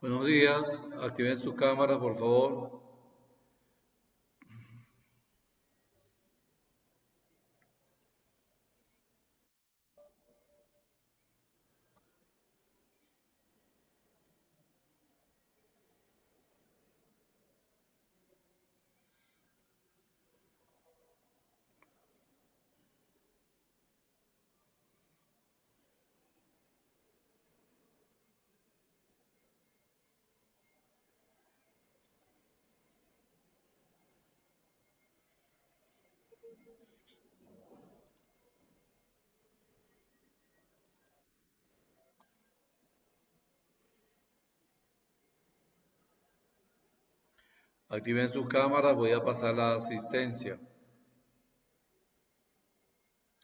Buenos días, activen su cámara, por favor. Activen sus cámaras, voy a pasar la asistencia.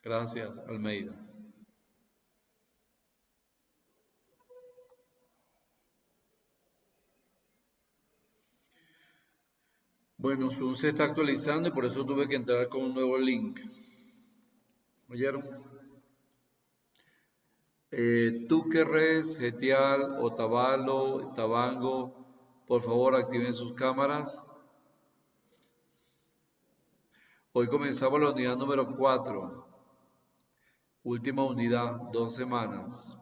Gracias, Almeida. Bueno, Zoom se está actualizando y por eso tuve que entrar con un nuevo link. ¿Oyeron? Túquerres, Getial, Otavalo, Tabango, por favor activen sus cámaras. Hoy comenzamos la unidad número 4. Última unidad, 2 semanas.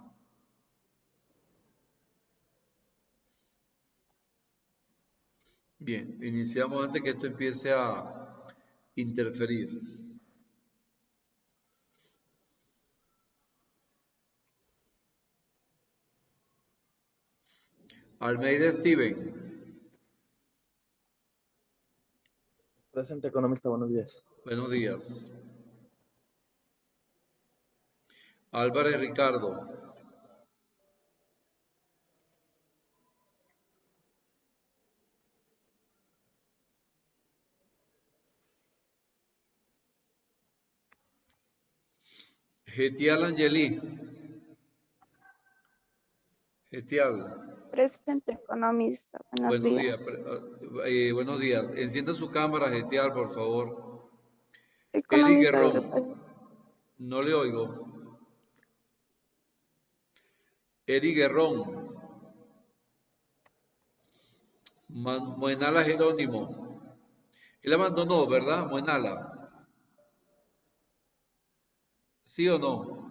Bien, iniciamos antes que esto empiece a interferir. Almeida Steven. Presente, economista, buenos días. Buenos días. Álvarez Ricardo. Getial Angeli. Getial. Presente, economista. Buenos días. Buenos días. Encienda su cámara, Getial, por favor. Eric Economista, Guerrón. No le oigo. Eric Guerrón. Moenala Jerónimo. Él abandonó, ¿verdad? Moenala. ¿Sí o no?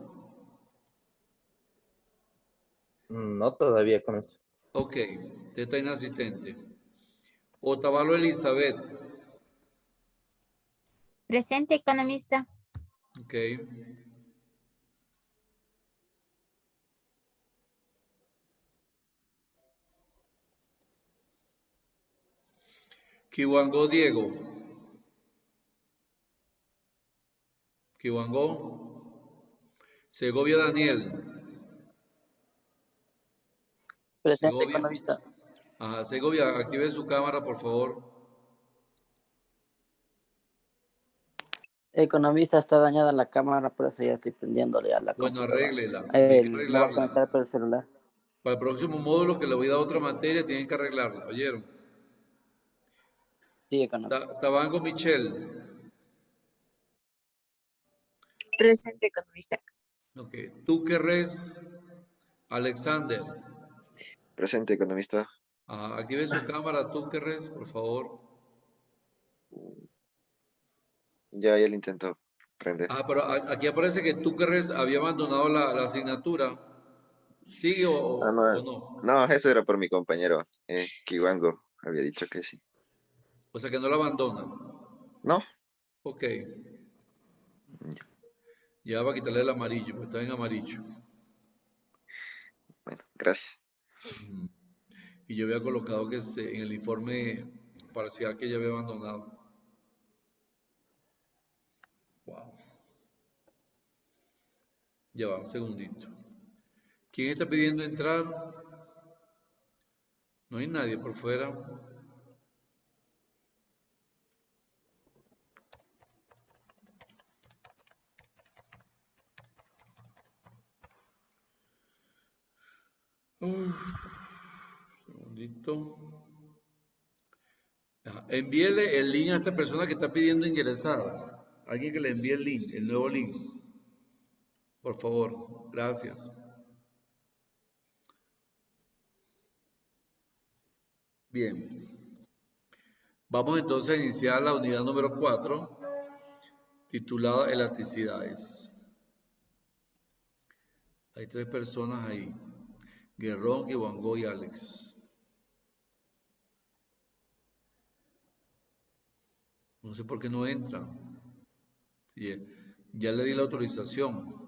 No todavía, economista. Ok, usted está inasistente. Otavalo Elizabeth. Presente, economista. Ok. Kiwango Diego. Kiwango. Segovia Daniel. Presente, Segovia. economista. Ajá, Segovia, active su cámara, por favor. Economista, está dañada la cámara, por eso ya estoy prendiéndole a la Bueno, computadora. arréglela. Tiene que Me voy a conectar arreglarla. por el celular. Para el próximo módulo que le voy a dar otra materia, tienen que arreglarla. ¿Oyeron? Sí, economista. Tabango Michelle. Presente, economista. Ok. Túquerres Alexander. Presente, economista. Active su cámara, Túquerres, por favor. Ya lo intento prender. Pero aquí aparece que Túquerres había abandonado la asignatura. ¿Sigue o no? No, eso era por mi compañero, Kiwango. Había dicho que sí. O sea que no la abandona. No, Ok. Ya va a quitarle el amarillo, porque está en amarillo. bueno, gracias. Ujú. Y yo había colocado que en el informe parcial que ya había abandonado. Wow. Ya va, un segundito. ¿Quién está pidiendo entrar? No hay nadie por fuera. Uf, segundito. Ajá. Envíele el link a esta persona que está pidiendo ingresar. Alguien que le envíe el link, el nuevo link. Por favor, gracias. Bien. Vamos entonces a iniciar la unidad número 4, titulada Elasticidades. Hay 3 personas ahí. Guerrón, Iwango y Alex. No sé por qué no entran. Bien. Ya le di la autorización.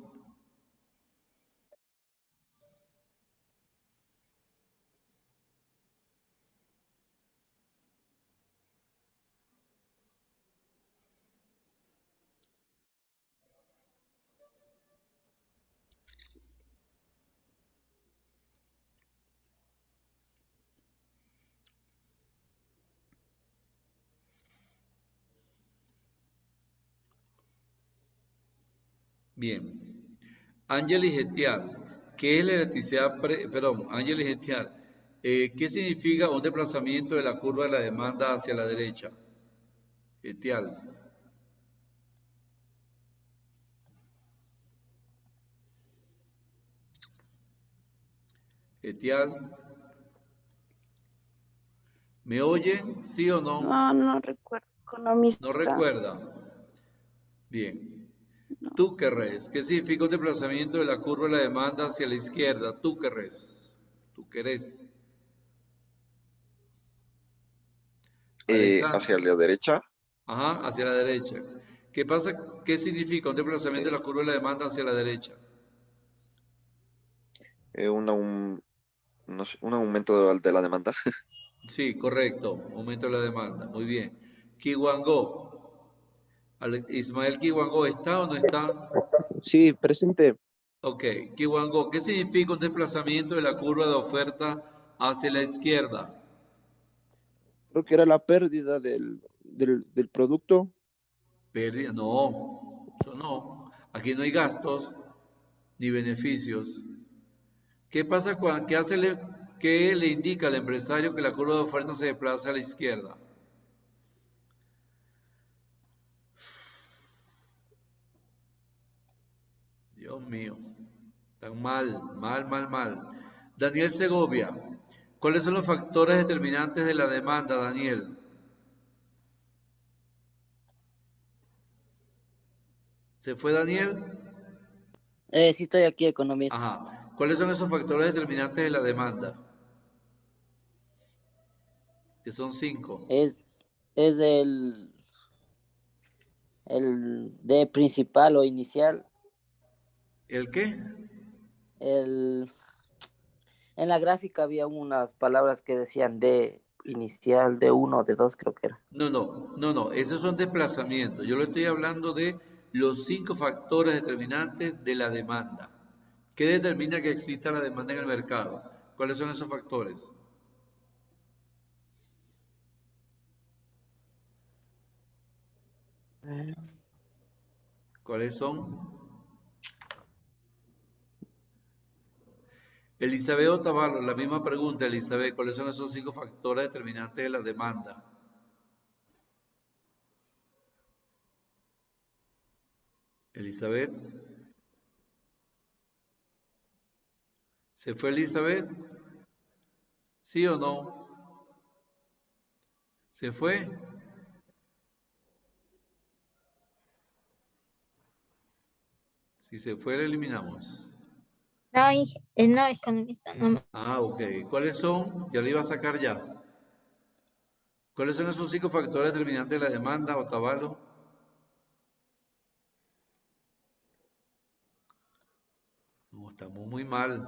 Bien. Ángeles Getial. ¿Qué es la elasticidad? Ángeles Getial. ¿Qué significa un desplazamiento de la curva de la demanda hacia la derecha? Getial. Getial. ¿Me oyen? ¿Sí o no? No, no recuerdo. Economista. No recuerda. Bien. No. Tú querés. ¿Qué significa un desplazamiento de la curva de la demanda hacia la izquierda? Tú querés. Tú querés. Hacia Alexandra. la derecha, Ajá, hacia la derecha. ¿Qué pasa? ¿Qué significa un desplazamiento de eh, la curva de la demanda hacia la derecha? no sé, un aumento de la demanda. Sí, correcto. Aumento de la demanda. Muy bien. Kiwango. Ismael Kiwango, ¿está o no está? Sí, presente. Ok. Kiwango, ¿qué significa un desplazamiento de la curva de oferta hacia la izquierda? Creo que era la pérdida del producto. Pérdida. No, eso no. Aquí no hay gastos ni beneficios. ¿Qué pasa cuando, qué le indica al empresario que la curva de oferta se desplaza a la izquierda? Dios mío, tan mal, mal, mal, mal. Daniel Segovia, ¿cuáles son los factores determinantes de la demanda, Daniel? ¿Se fue Daniel? Sí, estoy aquí, economista. Ajá. ¿Cuáles son esos factores determinantes de la demanda? Que son 5. Es el de principal o inicial. ¿El qué? En la gráfica había unas palabras que decían de inicial, de 1, de 2, creo que era. No, no, no, no. Esos son desplazamientos. Yo le estoy hablando de los 5 factores determinantes de la demanda. ¿Qué determina que exista la demanda en el mercado? ¿Cuáles son esos factores? ¿Cuáles son? Elizabeth Otavalo, la misma pregunta, Elizabeth, ¿cuáles son esos 5 factores determinantes de la demanda? Elizabeth. ¿Se fue Elizabeth? ¿Sí o no? ¿Se fue? Si se fue, la eliminamos. No, no, economista, no. Ah, ok. ¿Cuáles son? Ya le iba a sacar ya. ¿Cuáles son esos 5 factores determinantes de la demanda, Otavalo? No, estamos muy mal.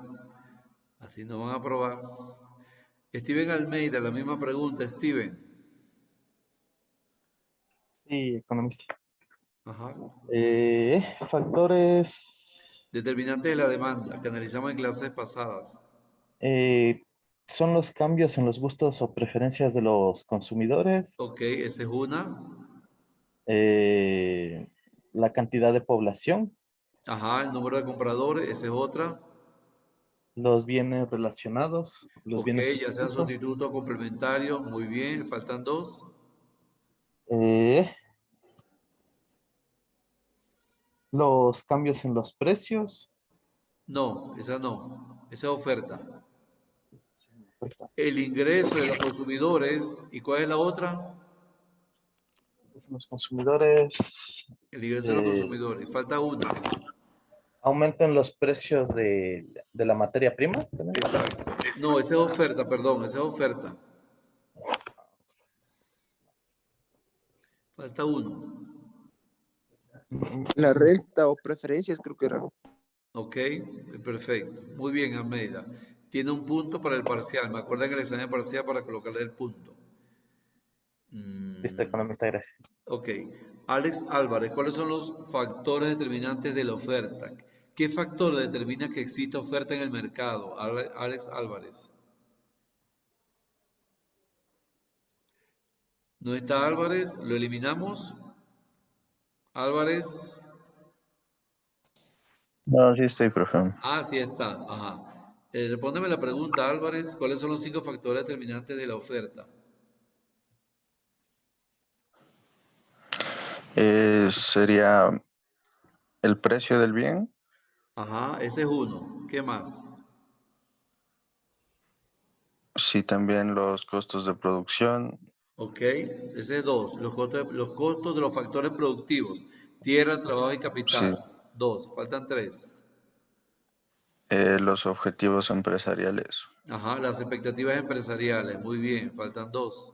Así no van a aprobar. Steven Almeida, la misma pregunta. Steven. Sí, economista. Ajá. Factores Determinantes de la demanda que analizamos en clases pasadas. son los cambios en los gustos o preferencias de los consumidores, Ok, esa es una. la cantidad de población, Ajá, el número de compradores, esa es otra. los bienes relacionados, los Ok, bienes ya sea sustitutos, sustituto o complementario. Muy bien, faltan 2. eh, los cambios en los precios. No, esa no. Esa es oferta. El ingreso de los consumidores. ¿Y cuál es la otra? Los consumidores, El ingreso de los consumidores. Falta una. aumentan los precios de la materia prima. ¿También? Exacto. No, esa es oferta, perdón, esa es oferta. Falta uno. La renta o preferencias creo que era. Ok, perfecto. Muy bien, Almeida. Tiene un punto para el parcial. Me acuerdo en el examen parcial para colocarle el punto. Listo, economista, gracias. Ok. Alex Álvarez, ¿cuáles son los factores determinantes de la oferta? ¿Qué factor determina que existe oferta en el mercado? Alex Álvarez. ¿No está Álvarez? ¿Lo eliminamos? Álvarez. No, sí estoy, profe. Ah, sí está. Ajá. Respóndeme la pregunta, Álvarez. ¿Cuáles son los 5 factores determinantes de la oferta? Sería el precio del bien, Ajá, ese es uno. ¿Qué más? sí, también los costos de producción, Ok, ese es 2. Los costos de los factores productivos. Tierra, trabajo y sí, capital. 2. Faltan 3. los objetivos empresariales. Ajá, las expectativas empresariales. Muy bien, faltan 2.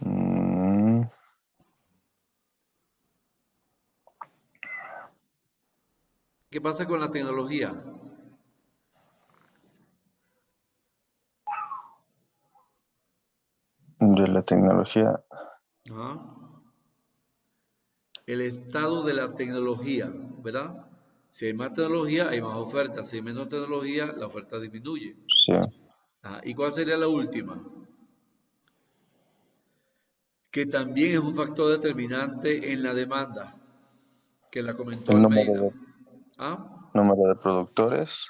Mm, ¿Qué pasa con la tecnología? de la tecnología, Ajá. El estado de la tecnología, ¿verdad? Si hay más tecnología, hay más oferta. Si hay menos tecnología, la oferta disminuye. sí. Ajá. ¿Y cuál sería la última? Que también es un factor determinante en la demanda, que la comentó El Almeida. ¿Ah? número de productores,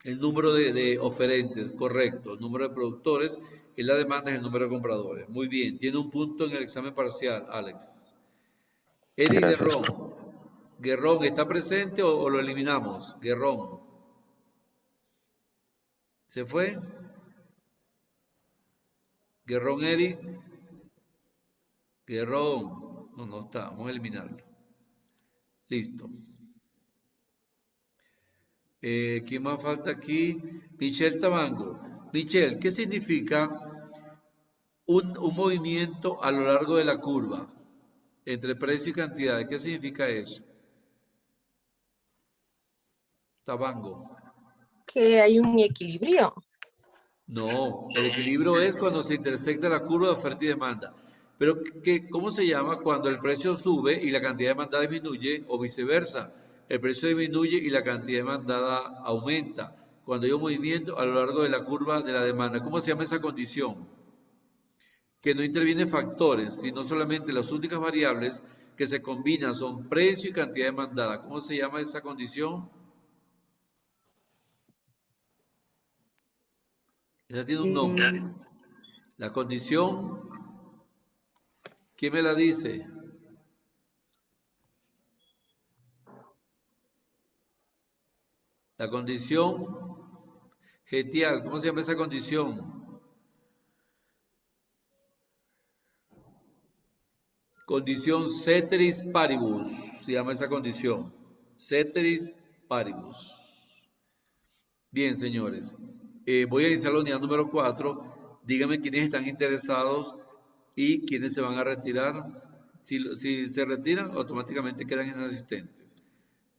El número de oferentes, correcto. El número de productores y la demanda es el número de compradores. Muy bien, tiene un punto en el examen parcial, Alex. Eric gracias. Guerrón. Guerrón, ¿está presente o lo eliminamos? Guerrón. ¿Se fue? Guerrón Eric. Guerrón. No, no está. Vamos a eliminarlo. Listo. ¿Quién más falta aquí? Michelle Tabango. Michelle, ¿qué significa un movimiento a lo largo de la curva entre precio y cantidad? ¿Qué significa eso? Tabango. Que hay un equilibrio. No, el equilibrio es cuando se intersecta la curva de oferta y demanda. Pero, ¿cómo se llama cuando el precio sube y la cantidad demandada disminuye o viceversa? El precio disminuye y la cantidad demandada aumenta. Cuando hay un movimiento a lo largo de la curva de la demanda. ¿Cómo se llama esa condición? Que no intervienen factores, sino solamente las únicas variables que se combinan son precio y cantidad demandada. ¿Cómo se llama esa condición? Esa tiene un nombre. Mm, La condición, ¿quién me la dice? La condición getial, ¿cómo se llama esa condición? Condición ceteris paribus, se llama esa condición. Ceteris paribus. Bien, señores. Voy a iniciar la unidad número 4 dígame quiénes están interesados y quiénes se van a retirar. Si se retiran, automáticamente quedan inasistentes.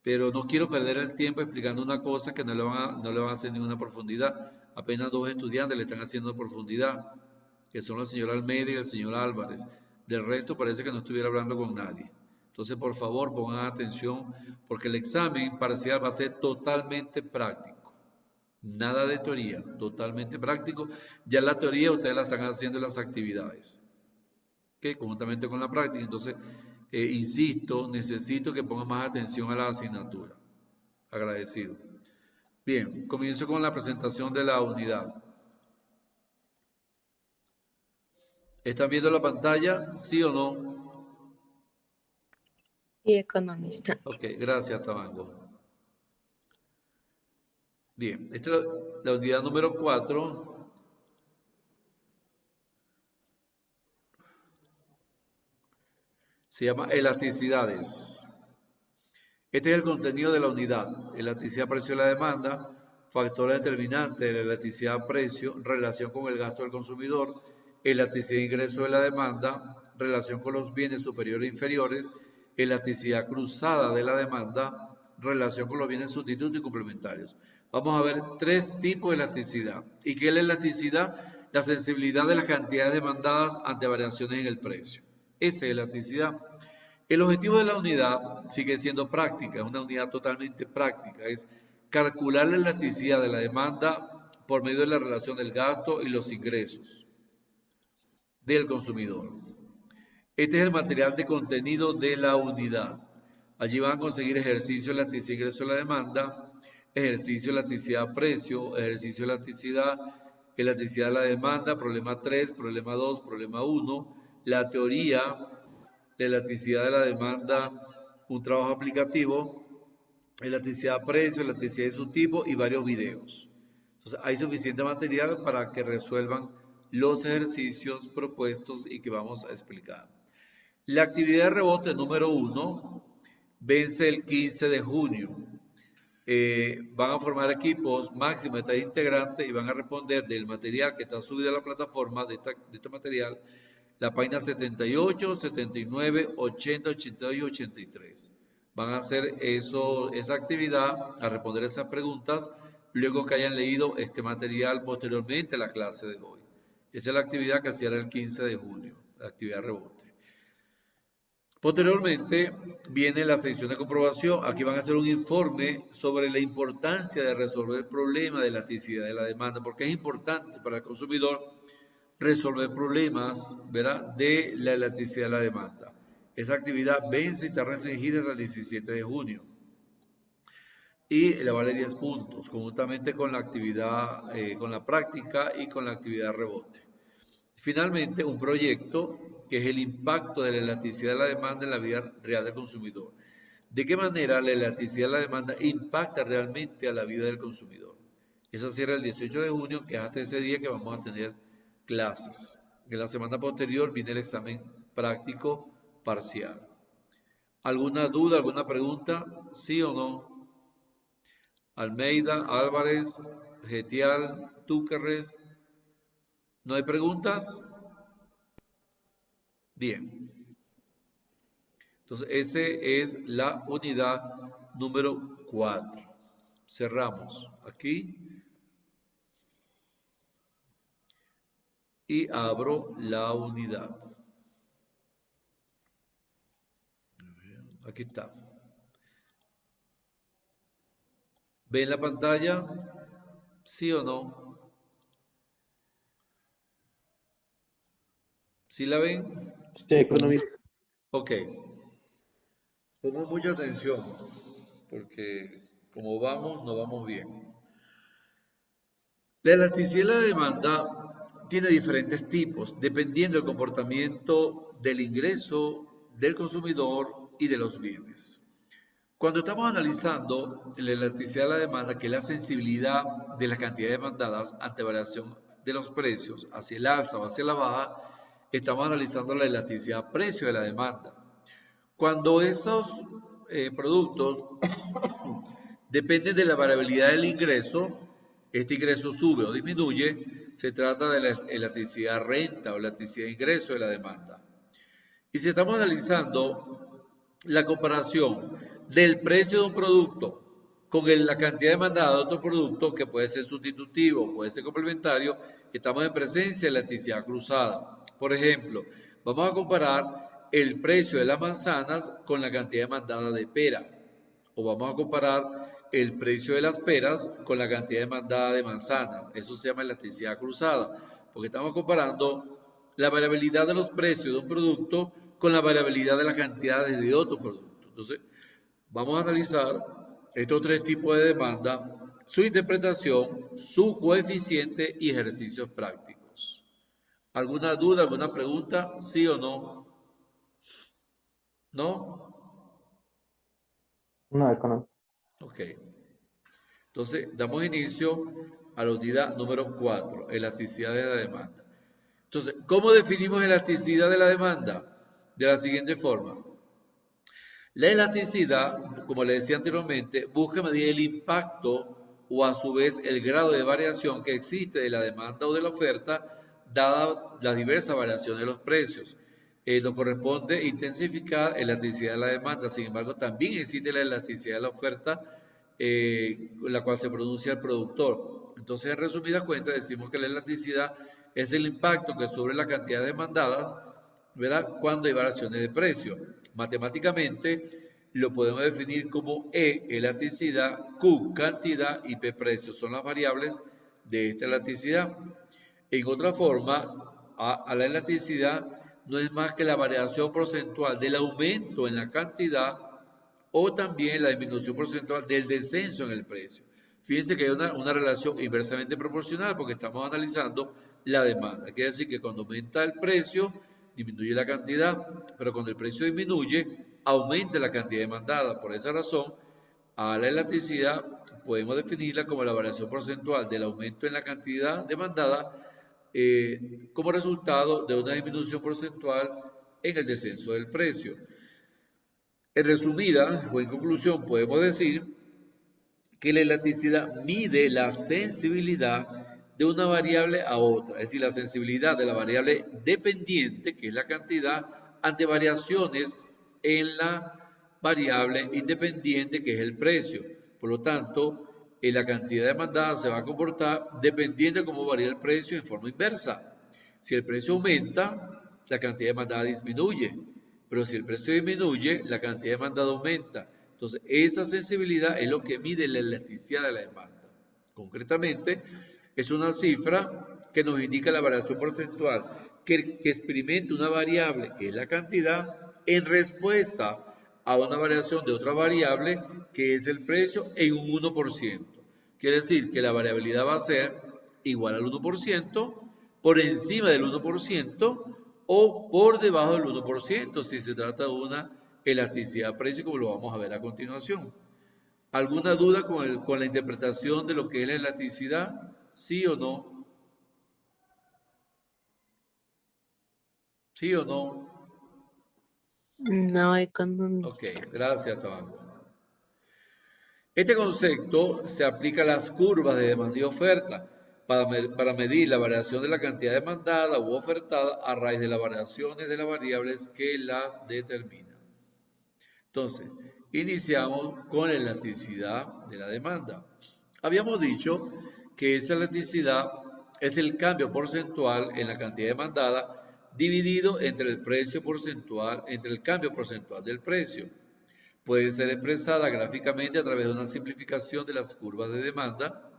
Pero no quiero perder el tiempo explicando una cosa que no le van a hacer ninguna profundidad. Apenas 2 estudiantes le están haciendo profundidad, que son la señora Almeida y el señor Álvarez. Del resto parece que no estuviera hablando con nadie. Entonces, por favor, pongan atención, porque el examen parcial va a ser totalmente práctico. Nada de teoría, totalmente práctico. Ya la teoría ustedes la están haciendo en las actividades, ¿okay? Conjuntamente con la práctica. Entonces, insisto, necesito que pongan más atención a la asignatura. Agradecido. Bien, comienzo con la presentación de la unidad. ¿Están viendo la pantalla? ¿Sí o no? Y economista. Ok, gracias, Tabango. Bien, esta es la unidad número 4. Se llama elasticidades. Este es el contenido de la unidad. Elasticidad, precio de la demanda, factores determinantes de la elasticidad, precio, relación con el gasto del consumidor, elasticidad, ingreso de la demanda, relación con los bienes superiores e inferiores, elasticidad cruzada de la demanda, relación con los bienes sustitutos y complementarios. Vamos a ver 3 tipos de elasticidad. ¿Y qué es la elasticidad? La sensibilidad de las cantidades demandadas ante variaciones en el precio. Esa es elasticidad. El objetivo de la unidad sigue siendo práctica, una unidad totalmente práctica. Es calcular la elasticidad de la demanda por medio de la relación del gasto y los ingresos del consumidor. Este es el material de contenido de la unidad. Allí van a conseguir ejercicio de elasticidad, ingreso de la demanda, ejercicio de elasticidad, precio, ejercicio de elasticidad de la demanda, problema 3, problema 2, problema 1, la teoría de elasticidad de la demanda, un trabajo aplicativo, elasticidad, precio, elasticidad de su tipo y varios videos. Entonces, hay suficiente material para que resuelvan los ejercicios propuestos y que vamos a explicar. La actividad de rebote número 1 vence el 15 de junio. Van a formar equipos máximo de 3 integrantes y van a responder del material que está subido a la plataforma de este material, la página 78, 79, 80, 82 y 83. Van a hacer esa actividad, a responder esas preguntas, luego que hayan leído este material posteriormente a la clase de hoy. Esa es la actividad que hacía el 15 de junio, la actividad rebote. Posteriormente viene la sección de comprobación. Aquí van a hacer un informe sobre la importancia de resolver el problema de elasticidad de la demanda, porque es importante para el consumidor resolver problemas, ¿verdad?, de la elasticidad de la demanda. Esa actividad vence y está restringida hasta el 17 de junio. Y le vale 10 puntos, conjuntamente con la actividad, con la práctica y con la actividad rebote. Finalmente, un proyecto que es el impacto de la elasticidad de la demanda en la vida real del consumidor. ¿De qué manera la elasticidad de la demanda impacta realmente a la vida del consumidor? Eso cierra el 18 de junio, que es hasta ese día que vamos a tener clases. En la semana posterior viene el examen práctico parcial. ¿Alguna duda, alguna pregunta? ¿Sí o no? Almeida, Álvarez, Getial, Túquerres. ¿No hay preguntas? Bien. Entonces, esa es la unidad número 4. Cerramos aquí. Y abro la unidad. Aquí está. ¿Ven la pantalla? ¿Sí o no? ¿Sí la ven? Sí, economista. Ok. Pongan mucha atención, porque como vamos, no vamos bien. La elasticidad de la demanda tiene diferentes tipos, dependiendo del comportamiento del ingreso del consumidor y de los bienes. Cuando estamos analizando la elasticidad de la demanda, que es la sensibilidad de las cantidades demandadas ante variación de los precios hacia el alza o hacia la baja, estamos analizando la elasticidad precio de la demanda. Cuando esos productos dependen de la variabilidad del ingreso, este ingreso sube o disminuye, se trata de la elasticidad renta o elasticidad de ingreso de la demanda. Y si estamos analizando la comparación del precio de un producto con la cantidad demandada de otro producto, que puede ser sustitutivo, puede ser complementario, estamos en presencia de elasticidad cruzada. Por ejemplo, vamos a comparar el precio de las manzanas con la cantidad demandada de pera, o vamos a comparar el precio de las peras con la cantidad demandada de manzanas. Eso se llama elasticidad cruzada, porque estamos comparando la variabilidad de los precios de un producto con la variabilidad de las cantidades de otro producto. Entonces, vamos a analizar estos tres tipos de demanda, su interpretación, su coeficiente y ejercicios prácticos. ¿Alguna duda, alguna pregunta? ¿Sí o no? ¿No? No, económico. Ok. Entonces, damos inicio a la unidad número 4, elasticidad de la demanda. Entonces, ¿cómo definimos elasticidad de la demanda? De la siguiente forma. La elasticidad, como le decía anteriormente, busca medir el impacto o a su vez el grado de variación que existe de la demanda o de la oferta, dada las diversas variaciones de los precios. Nos corresponde intensificar la elasticidad de la demanda, sin embargo, también existe la elasticidad de la oferta, con la cual se pronuncia el productor. Entonces, en resumidas cuentas, decimos que la elasticidad es el impacto que sobre las cantidades demandadas, ¿verdad?, cuando hay variaciones de precio. Matemáticamente lo podemos definir como E, elasticidad, Q, cantidad, y P, precio. Son las variables de esta elasticidad. En otra forma, a la elasticidad no es más que la variación porcentual del aumento en la cantidad o también la disminución porcentual del descenso en el precio. Fíjense que hay una relación inversamente proporcional porque estamos analizando la demanda. Quiere decir que cuando aumenta el precio, disminuye la cantidad, pero cuando el precio disminuye, aumenta la cantidad demandada. Por esa razón, a la elasticidad podemos definirla como la variación porcentual del aumento en la cantidad demandada como resultado de una disminución porcentual en el descenso del precio. En resumida o en conclusión, podemos decir que la elasticidad mide la sensibilidad de una variable a otra, es decir, la sensibilidad de la variable dependiente, que es la cantidad, ante variaciones en la variable independiente, que es el precio. Por lo tanto, la cantidad demandada se va a comportar dependiendo de cómo varía el precio en forma inversa. Si el precio aumenta, la cantidad demandada disminuye, pero si el precio disminuye, la cantidad demandada aumenta. Entonces, esa sensibilidad es lo que mide la elasticidad de la demanda. Concretamente, es una cifra que nos indica la variación porcentual que experimenta una variable, que es la cantidad, en respuesta a una variación de otra variable, que es el precio, en un 1%. Quiere decir que la variabilidad va a ser igual al 1%, por encima del 1%, o por debajo del 1%, si se trata de una elasticidad precio, como lo vamos a ver a continuación. ¿Alguna duda con la interpretación de lo que es la elasticidad? ¿Sí o no? ¿Sí o no? No, económico. Ok, gracias, Tabanco. Este concepto se aplica a las curvas de demanda y oferta para medir la variación de la cantidad demandada u ofertada a raíz de las variaciones de las variables que las determinan. Entonces, iniciamos con la elasticidad de la demanda. Habíamos dicho que esa elasticidad es el cambio porcentual en la cantidad demandada dividido entre el precio porcentual, entre el cambio porcentual del precio. Puede ser expresada gráficamente a través de una simplificación de las curvas de demanda.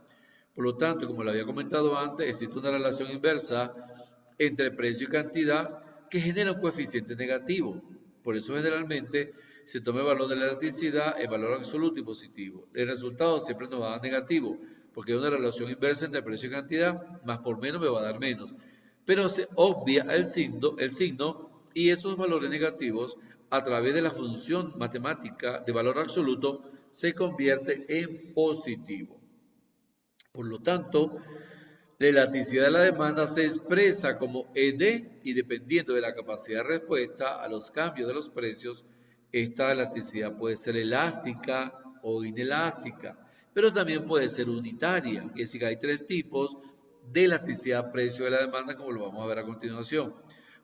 Por lo tanto, como lo había comentado antes, existe una relación inversa entre precio y cantidad que genera un coeficiente negativo. Por eso generalmente se toma el valor de la elasticidad en valor absoluto y positivo. El resultado siempre nos va a dar negativo, porque hay una relación inversa entre precio y cantidad, más por menos me va a dar menos. Pero se obvia el signo y esos valores negativos, a través de la función matemática de valor absoluto, se convierte en positivo. Por lo tanto, la elasticidad de la demanda se expresa como ED y dependiendo de la capacidad de respuesta a los cambios de los precios, esta elasticidad puede ser elástica o inelástica, pero también puede ser unitaria, es decir, hay tres tipos de elasticidad precio de la demanda, como lo vamos a ver a continuación.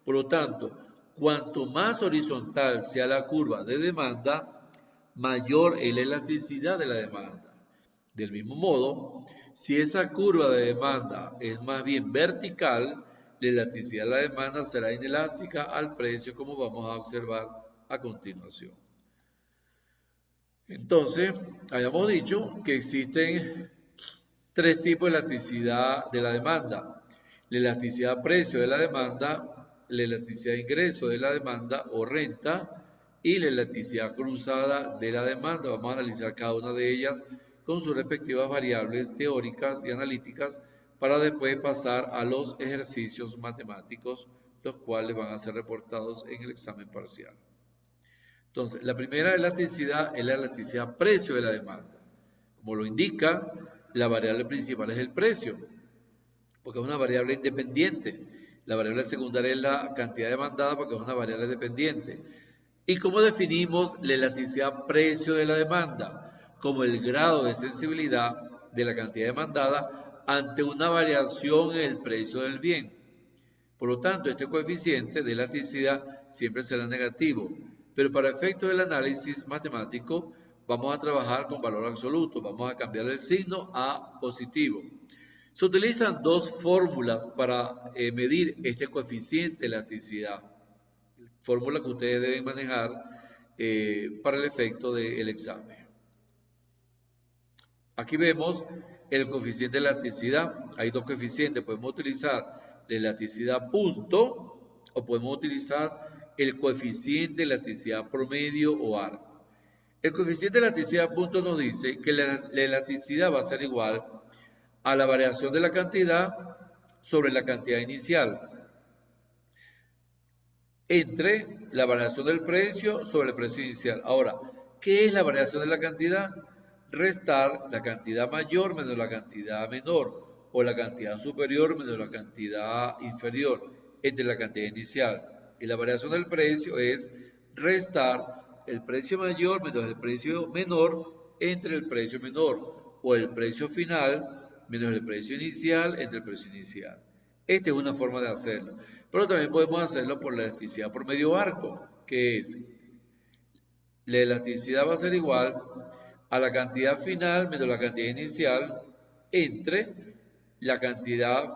Por lo tanto, cuanto más horizontal sea la curva de demanda, mayor es la elasticidad de la demanda. Del mismo modo, si esa curva de demanda es más bien vertical, la elasticidad de la demanda será inelástica al precio, como vamos a observar a continuación. Entonces, habíamos dicho que existen tres tipos de elasticidad de la demanda: la elasticidad precio de la demanda, la elasticidad de ingreso de la demanda o renta y la elasticidad cruzada de la demanda. Vamos a analizar cada una de ellas con sus respectivas variables teóricas y analíticas para después pasar a los ejercicios matemáticos, los cuales van a ser reportados en el examen parcial. Entonces, la primera elasticidad es la elasticidad precio de la demanda. Como lo indica, la variable principal es el precio, porque es una variable independiente. La variable secundaria es la cantidad demandada, porque es una variable dependiente. ¿Y cómo definimos la elasticidad precio de la demanda? Como el grado de sensibilidad de la cantidad demandada ante una variación en el precio del bien. Por lo tanto, este coeficiente de elasticidad siempre será negativo, pero para efectos del análisis matemático vamos a trabajar con valor absoluto, vamos a cambiar el signo a positivo. Se utilizan dos fórmulas para medir este coeficiente de elasticidad, fórmula que ustedes deben manejar para el efecto del examen. Aquí vemos el coeficiente de elasticidad. Hay dos coeficientes, podemos utilizar la elasticidad punto o podemos utilizar el coeficiente de elasticidad promedio o arco. El coeficiente de elasticidad punto nos dice que la elasticidad va a ser igual a la variación de la cantidad sobre la cantidad inicial, entre la variación del precio sobre el precio inicial. Ahora, ¿qué es la variación de la cantidad? Restar la cantidad mayor menos la cantidad menor, o la cantidad superior menos la cantidad inferior entre la cantidad inicial. Y la variación del precio es restar el precio mayor menos el precio menor entre el precio menor, o el precio final menos el precio inicial entre el precio inicial. Esta es una forma de hacerlo. Pero también podemos hacerlo por la elasticidad por medio arco, que es la elasticidad va a ser igual a la cantidad final menos la cantidad inicial entre la cantidad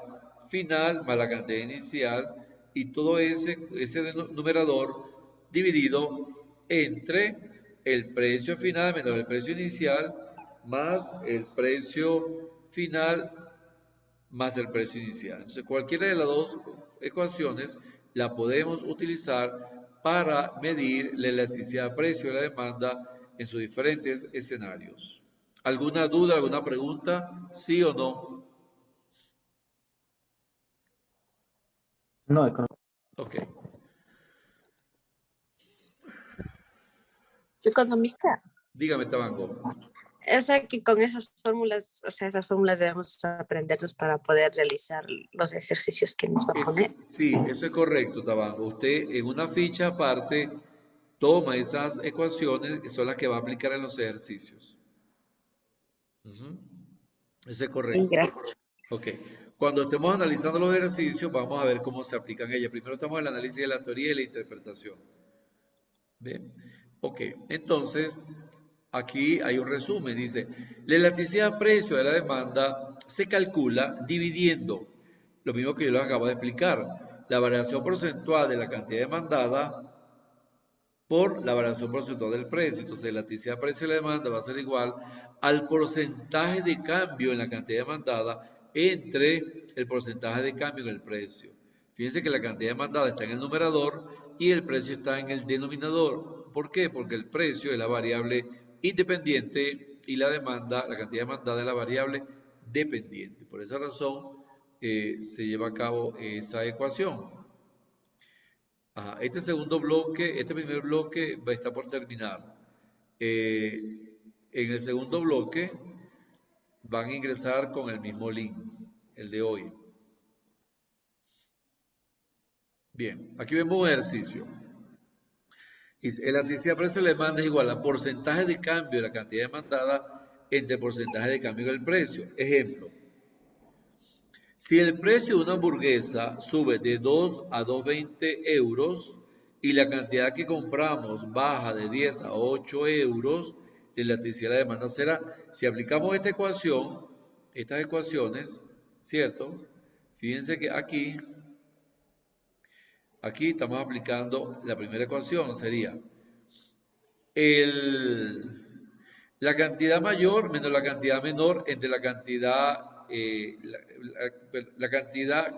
final más la cantidad inicial, y todo ese numerador dividido entre el precio final menos el precio inicial más el precio final más el precio inicial. Entonces, cualquiera de las dos ecuaciones la podemos utilizar para medir la elasticidad precio de la demanda en sus diferentes escenarios. ¿Alguna duda, alguna pregunta? ¿Sí o no? No, Ok. Economista. Dígame, Tabango. O sea que con esas fórmulas, o sea, esas fórmulas debemos aprenderlos para poder realizar los ejercicios que nos va a poner. Sí, eso es correcto, Tabango. Usted en una ficha aparte toma esas ecuaciones que son las que va a aplicar en los ejercicios. Eso es correcto. Gracias. Ok. Cuando estemos analizando los ejercicios, vamos a ver cómo se aplican ellas. Primero estamos en el análisis de la teoría y la interpretación. Bien. Ok. Entonces, aquí hay un resumen. Dice, la elasticidad precio de la demanda se calcula dividiendo, lo mismo que yo les acabo de explicar, la variación porcentual de la cantidad demandada por la variación porcentual del precio. Entonces, la elasticidad precio de la demanda va a ser igual al porcentaje de cambio en la cantidad demandada entre el porcentaje de cambio en el precio. Fíjense que la cantidad demandada está en el numerador y el precio está en el denominador. ¿Por qué? Porque el precio es la variable independiente y la demanda, la cantidad demandada es la variable dependiente. Por esa razón se lleva a cabo esa ecuación. Este segundo bloque, este primer bloque va a estar por terminar. En el segundo bloque van a ingresar con el mismo link, el de hoy. Bien, aquí vemos un ejercicio. La elasticidad precio de la demanda es igual a porcentaje de cambio de la cantidad demandada entre el porcentaje de cambio del precio. Ejemplo, Si el precio de una hamburguesa sube de 2 a 2,20 euros y la cantidad que compramos baja de 10 a 8 euros, la elasticidad de la demanda será, si aplicamos esta ecuación, estas ecuaciones, ¿cierto? Fíjense que aquí estamos aplicando la primera ecuación, sería la cantidad mayor menos la cantidad menor entre la cantidad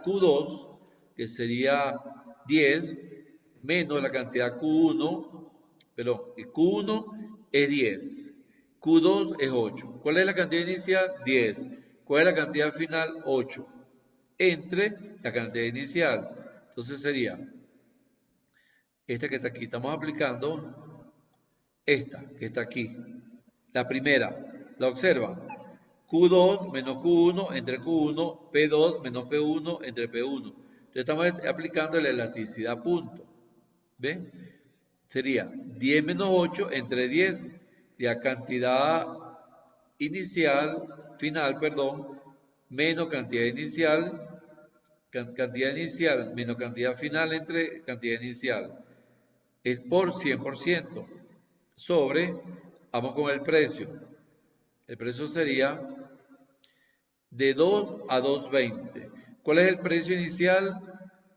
Q2, que sería 10, menos la cantidad Q1, perdón, Q1 es 10, Q2 es 8. ¿Cuál es la cantidad inicial? 10. ¿Cuál es la cantidad final? 8. Entre la cantidad inicial. Entonces sería esta que está aquí. Estamos aplicando esta que está aquí. La primera, ¿la observan? Q2 menos Q1 entre Q1, P2 menos P1 entre P1. Entonces estamos aplicando la elasticidad punto. ¿Ven? Sería 10 menos 8 entre 10, la cantidad final, menos cantidad inicial menos cantidad final entre cantidad inicial. Es por 100%. Sobre, vamos con el precio. El precio sería de 2 a 2,20. ¿Cuál es el precio inicial?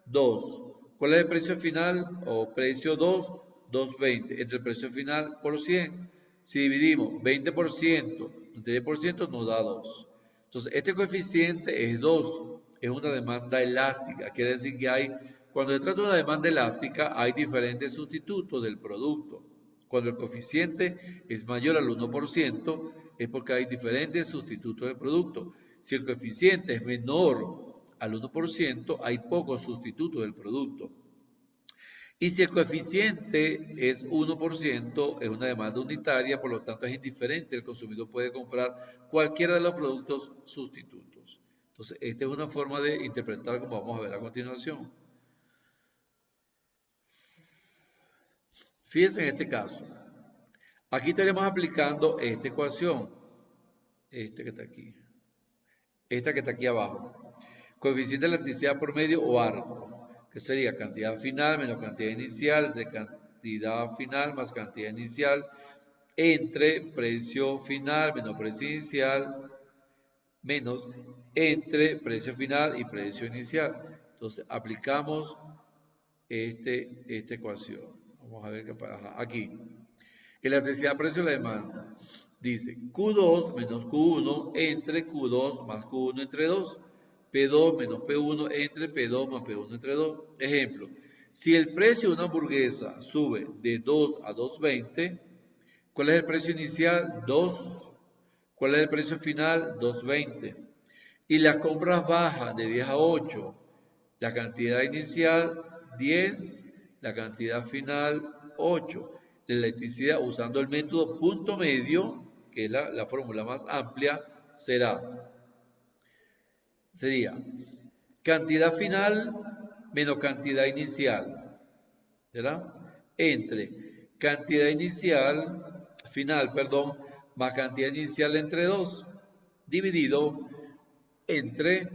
2. ¿Cuál es el precio final? O precio 2, 2,20. Entre el precio final por 100. Si dividimos 20% entre 10% nos da 2. Entonces, este coeficiente es 2. Es una demanda elástica. Quiere decir que cuando se trata de una demanda elástica, hay diferentes sustitutos del producto. Cuando el coeficiente es mayor al 1%, es porque hay diferentes sustitutos del producto. Si el coeficiente es menor al 1%, hay pocos sustitutos del producto. Y si el coeficiente es 1%, es una demanda unitaria, por lo tanto es indiferente. El consumidor puede comprar cualquiera de los productos sustitutos. Entonces, esta es una forma de interpretar, como vamos a ver a continuación. Fíjense en este caso. Aquí estaremos aplicando esta ecuación. Esta que está aquí. Esta que está aquí abajo. Coeficiente de elasticidad por medio o arco, que sería cantidad final menos cantidad inicial, de cantidad final más cantidad inicial, entre precio final menos precio inicial, menos entre precio final y precio inicial. Entonces, aplicamos esta ecuación. Vamos a ver qué pasa. Aquí. Elasticidad precio de la demanda. Dice Q2 menos Q1 entre Q2 más Q1 entre 2. P2 menos P1 entre P2 más P1 entre 2. Ejemplo. Si el precio de una hamburguesa sube de 2 a 2,20, ¿cuál es el precio inicial? 2. ¿Cuál es el precio final? 2,20. Y las compras bajan de 10 a 8. La cantidad inicial, 10. La cantidad final, 8. La electricidad, usando el método punto medio, que es la fórmula más amplia, sería cantidad final menos cantidad inicial, ¿verdad? Entre cantidad final, más cantidad inicial entre 2, dividido entre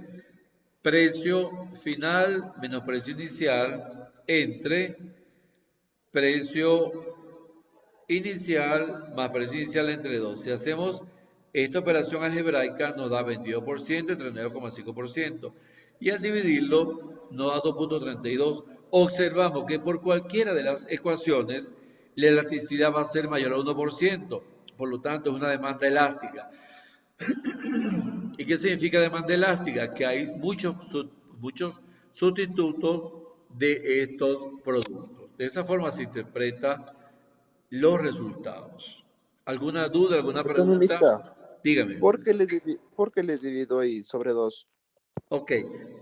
precio final menos precio inicial entre precio inicial más precio inicial entre 2. Si hacemos esta operación algebraica nos da 22% entre 9,5%. Y al dividirlo nos da 2,32. Observamos que por cualquiera de las ecuaciones la elasticidad va a ser mayor al 1%. Por lo tanto es una demanda elástica. ¿Y qué significa demanda elástica? Que hay muchos sustitutos de estos productos. De esa forma se interpreta los resultados. ¿Alguna duda, alguna pregunta? Economista, Dígame. ¿por qué le divido ahí sobre 2? Ok,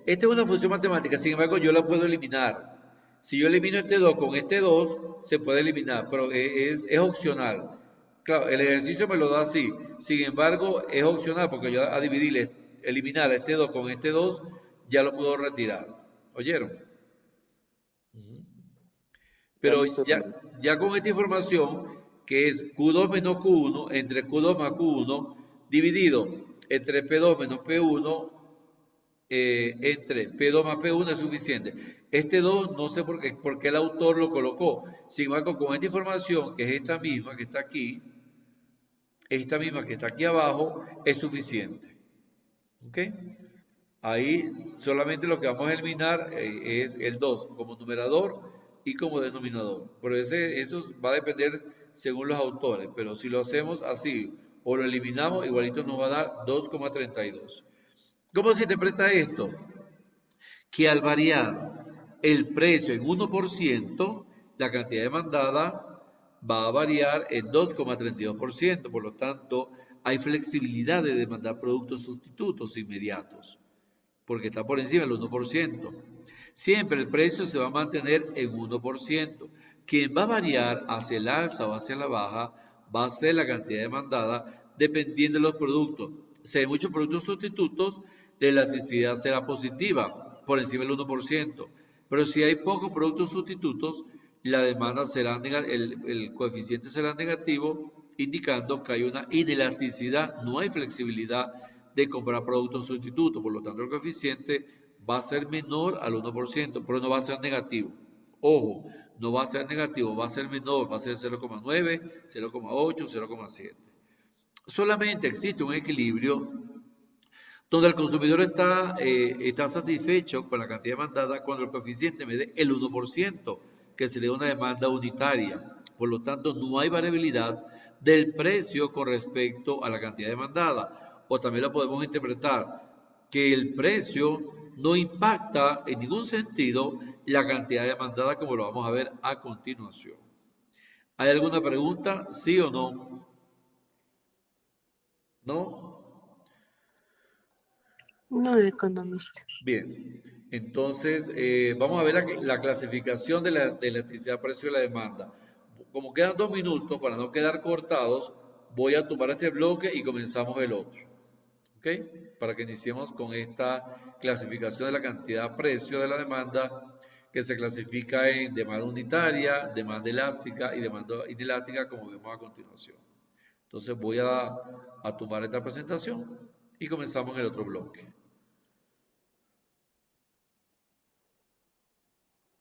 esta es una función matemática, sin embargo yo la puedo eliminar. Si yo elimino este 2 con este 2, se puede eliminar, pero es opcional. Claro, el ejercicio me lo da así, sin embargo es opcional porque yo a eliminar este 2 con este 2, ya lo puedo retirar. ¿Oyeron? Pero ya con esta información, que es Q2 menos Q1 entre Q2 más Q1, dividido entre P2 menos P1 entre P2 más P1 es suficiente. Este 2 no sé por qué el autor lo colocó. Sin embargo, con esta información, que es esta misma que está aquí, esta misma que está aquí abajo, es suficiente. ¿Ok? Ahí solamente lo que vamos a eliminar es el 2 como numerador y como denominador. Pero eso va a depender según los autores. Pero si lo hacemos así o lo eliminamos, igualito nos va a dar 2,32. ¿Cómo se interpreta esto? Que al variar el precio en 1%, la cantidad demandada va a variar en 2,32%. Por lo tanto, hay flexibilidad de demandar productos sustitutos inmediatos, porque está por encima del 1%. Siempre el precio se va a mantener en 1%. Quien va a variar hacia el alza o hacia la baja va a ser la cantidad demandada dependiendo de los productos. Si hay muchos productos sustitutos, la elasticidad será positiva, por encima del 1%. Pero si hay pocos productos sustitutos, la demanda será el coeficiente será negativo, indicando que hay una inelasticidad, no hay flexibilidad de comprar productos sustitutos. Por lo tanto, el coeficiente va a ser menor al 1%, pero no va a ser negativo. Ojo, no va a ser negativo, va a ser menor, va a ser 0,9, 0,8, 0,7. Solamente existe un equilibrio donde el consumidor está satisfecho con la cantidad demandada cuando el coeficiente me dé el 1%, que sería una demanda unitaria. Por lo tanto, no hay variabilidad del precio con respecto a la cantidad demandada. O también lo podemos interpretar que el precio no impacta en ningún sentido la cantidad demandada, como lo vamos a ver a continuación. ¿Hay alguna pregunta? ¿Sí o no? ¿No? No, economista. Bien, entonces vamos a ver la clasificación de la elasticidad precio y la demanda. Como quedan 2 minutos, para no quedar cortados, voy a tomar este bloque y comenzamos el otro. ¿Ok? Para que iniciemos con esta clasificación de la cantidad precio de la demanda, que se clasifica en demanda unitaria, demanda elástica y demanda inelástica, como vemos a continuación. Entonces voy a tomar esta presentación y comenzamos en el otro bloque.